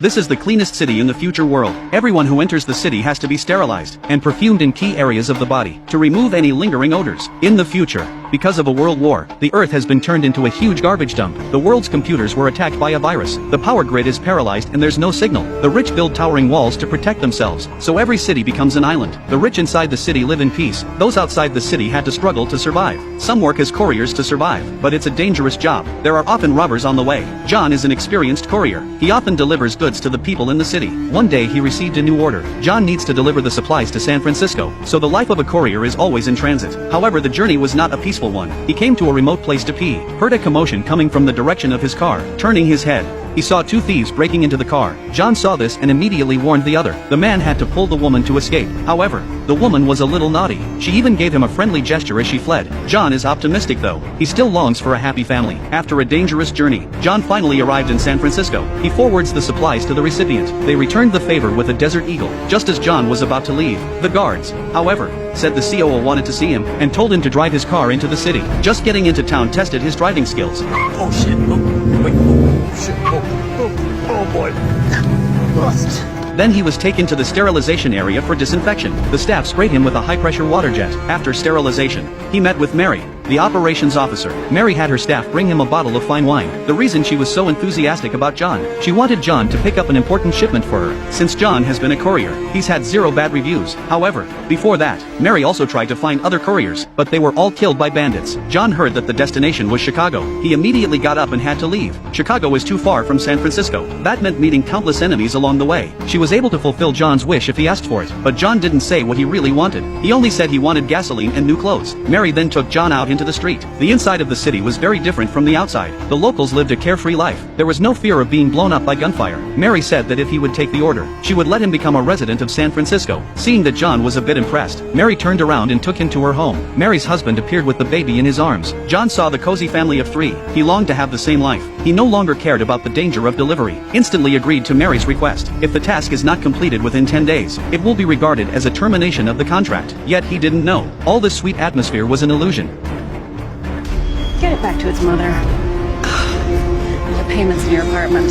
This is the cleanest city in the future world. Everyone who enters the city has to be sterilized and perfumed in key areas of the body to remove any lingering odors. In the future, because of a world war, the Earth has been turned into a huge garbage dump. The world's computers were attacked by a virus. The power grid is paralyzed and there's no signal. The rich build towering walls to protect themselves, so every city becomes an island. The rich inside the city live in peace. Those outside the city had to struggle to survive. Some work as couriers to survive, but it's a dangerous job. There are often robbers on the way. John is an experienced courier. He often delivers goods to the people in the city. One day he received a new order. John needs to deliver the supplies to San Francisco, so the life of a courier is always in transit. However, the journey was not a peaceful one. He came to a remote place to pee, heard a commotion coming from the direction of his car. Turning his head, he saw two thieves breaking into the car. John saw this and immediately warned the other. The man had to pull the woman to escape. However, the woman was a little naughty. She even gave him a friendly gesture as she fled. John is optimistic though. He still longs for a happy family. After a dangerous journey, John finally arrived in San Francisco. He forwards the supplies to the recipient. They returned the favor with a Desert Eagle. Just as John was about to leave, the guards, however, said the COO wanted to see him and told him to drive his car into the city. Just getting into town tested his driving skills. Oh shit, oh, wait, oh shit, oh boy. Bust. Then he was taken to the sterilization area for disinfection. The staff sprayed him with a high-pressure water jet. After sterilization, he met with Mary, the operations officer. Mary had her staff bring him a bottle of fine wine. The reason she was so enthusiastic about John, she wanted John to pick up an important shipment for her. Since John has been a courier, he's had 0 bad reviews. However, before that, Mary also tried to find other couriers, but they were all killed by bandits. John heard that the destination was Chicago. He immediately got up and had to leave. Chicago is too far from San Francisco. That meant meeting countless enemies along the way. She was able to fulfill John's wish if he asked for it, but John didn't say what he really wanted. He only said he wanted gasoline and new clothes. Mary then took John out into the street. The inside of the city was very different from the outside. The locals lived a carefree life. There was no fear of being blown up by gunfire. Mary said that if he would take the order, she would let him become a resident of San Francisco. Seeing that John was a bit impressed, Mary turned around and took him to her home. Mary's husband appeared with the baby in his arms. John saw the cozy family of 3. He longed to have the same life. He no longer cared about the danger of delivery. Instantly agreed to Mary's request. If the task is not completed within 10 days, it will be regarded as a termination of the contract. Yet he didn't know. All this sweet atmosphere was an illusion. Get it back to its mother. And the payments in your apartment.